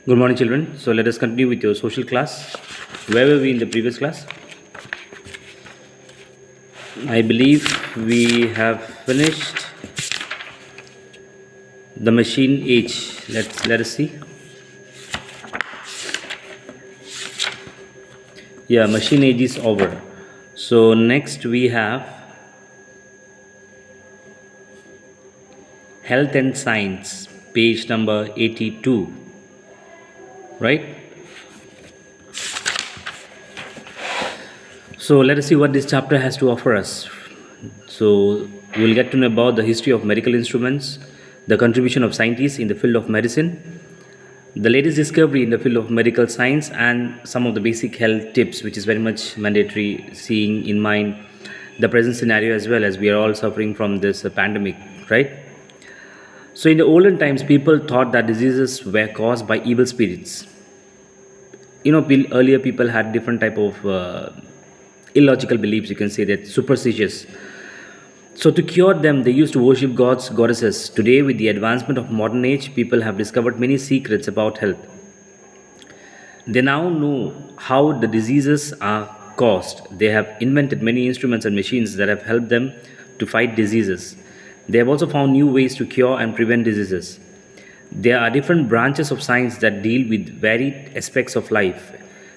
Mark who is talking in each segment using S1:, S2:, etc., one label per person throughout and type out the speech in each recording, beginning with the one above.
S1: Good morning, children. So let us continue with your social class. Where were we in the previous class? I believe we have finished the machine age. Let us see. Yeah, machine age is over. So next we have health and science, page number 82. Right? So let us see what this chapter has to offer us. So we'll get to know about the history of medical instruments, the contribution of scientists in the field of medicine, the latest discovery in the field of medical science, and some of the basic health tips, which is very much mandatory, seeing in mind the present scenario as well, as we are all suffering from this pandemic, right? So in the olden times, people thought that diseases were caused by evil spirits. Earlier people had different type of illogical beliefs, you can say that, superstitious. So to cure them, they used to worship gods, goddesses. Today, with the advancement of modern age, people have discovered many secrets about health. They now know how the diseases are caused. They have invented many instruments and machines that have helped them to fight diseases. They have also found new ways to cure and prevent diseases. There are different branches of science that deal with varied aspects of life.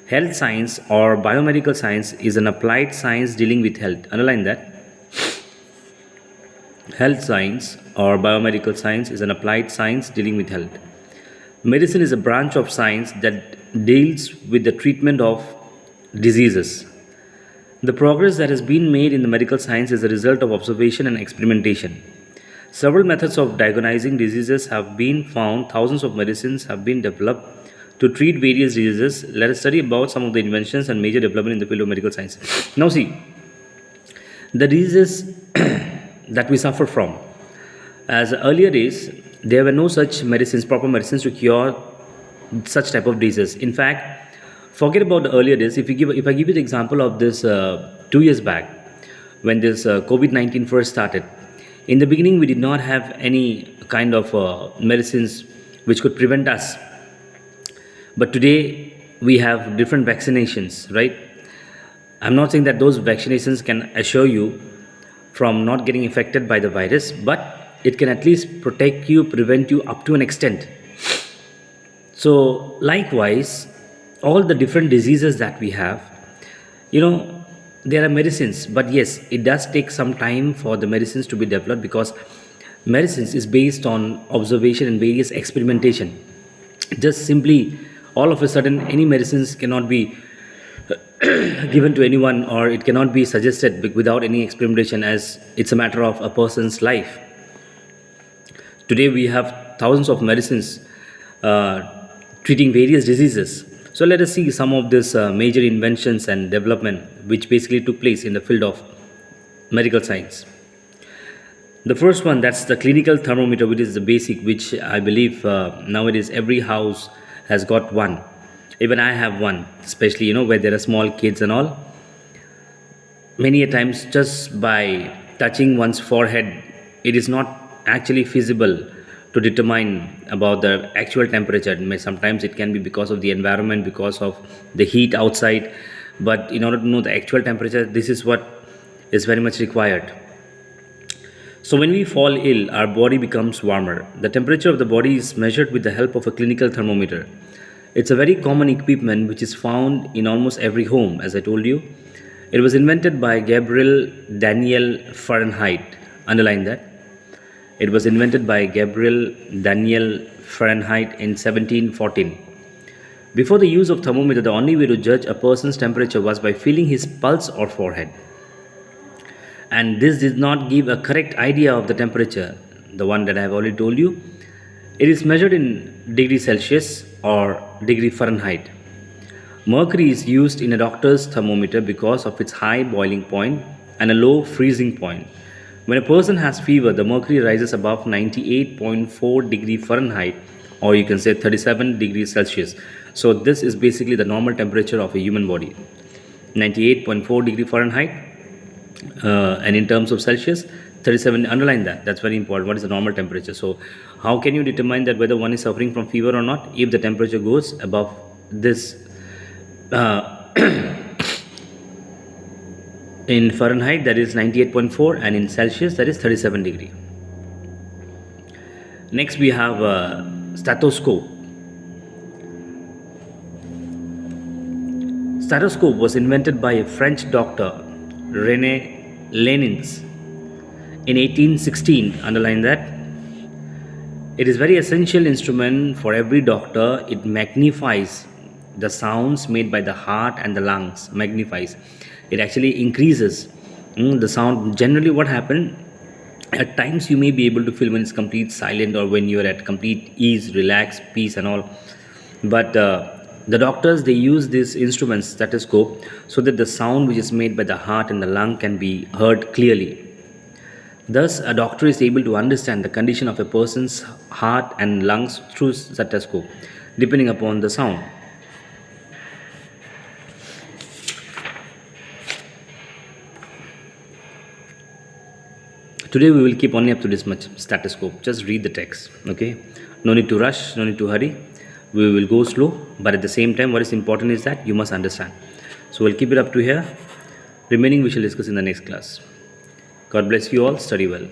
S1: Health science or biomedical science is an applied science dealing with health. Underline that. Health science or biomedical science is an applied science dealing with health. Medicine is a branch of science that deals with the treatment of diseases. The progress that has been made in the medical science is a result of observation and experimentation. Several methods of diagnosing diseases have been found. Thousands of medicines have been developed to treat various diseases. Let us study about some of the inventions and major development in the field of medical science. Now see, the diseases that we suffer from. As earlier days, there were no such medicines, proper medicines to cure such type of diseases. In fact, forget about the earlier days. If I give you the example of this 2 years back, when this COVID-19 first started, in the beginning we did not have any kind of medicines which could prevent us. But today we have different vaccinations, right? I'm not saying that those vaccinations can assure you from not getting affected by the virus, but it can at least protect you, prevent you up to an extent. So likewise, all the different diseases that we have, there are medicines, but yes, it does take some time for the medicines to be developed, because medicines is based on observation and various experimentation. Just simply all of a sudden any medicines cannot be given to anyone, or it cannot be suggested without any experimentation, as it's a matter of a person's life. Today we have thousands of medicines treating various diseases. So let us see some of these major inventions and development which basically took place in the field of medical science. The first one, that's the clinical thermometer, which is the basic, which I believe nowadays every house has got one. Even I have one, especially where there are small kids and all. Many a times, just by touching one's forehead, it is not actually feasible to determine about the actual temperature. Sometimes it can be because of the environment, because of the heat outside. But in order to know the actual temperature, this is what is very much required. So when we fall ill, our body becomes warmer. The temperature of the body is measured with the help of a clinical thermometer. It's a very common equipment which is found in almost every home, as I told you. It was invented by Gabriel Daniel Fahrenheit. Underline that. It was invented by Gabriel Daniel Fahrenheit in 1714. Before the use of thermometer, the only way to judge a person's temperature was by feeling his pulse or forehead. And this did not give a correct idea of the temperature, the one that I have already told you. It is measured in degree Celsius or degree Fahrenheit. Mercury is used in a doctor's thermometer because of its high boiling point and a low freezing point. When a person has fever, the mercury rises above 98.4 degree Fahrenheit, or you can say 37 degrees Celsius. So this is basically the normal temperature of a human body, 98.4 degree Fahrenheit, and in terms of Celsius, 37, underline that. That's very important. What is the normal temperature? So, how can you determine that whether one is suffering from fever or not? If the temperature goes above this, uh, in Fahrenheit, that is 98.4, and in Celsius, that is 37 degree. Next, we have stethoscope. Stethoscope was invented by a French doctor, René Lenins, in 1816. Underline that. It is very essential instrument for every doctor. It magnifies the sounds made by the heart and the lungs. Magnifies. It actually increases the sound. Generally, what happened? At times, you may be able to feel when it's complete silent or when you are at complete ease, relax, peace, and all. But the doctors, they use these instruments, stethoscope, so that the sound which is made by the heart and the lung can be heard clearly. Thus, a doctor is able to understand the condition of a person's heart and lungs through stethoscope, depending upon the sound. Today we will keep only up to this much stethoscope. Just read the text. Okay, no need to rush, no need to hurry. We will go slow, but at the same time, what is important is that you must understand. So we'll keep it up to here. Remaining we shall discuss in the next class. God bless you all. Study well.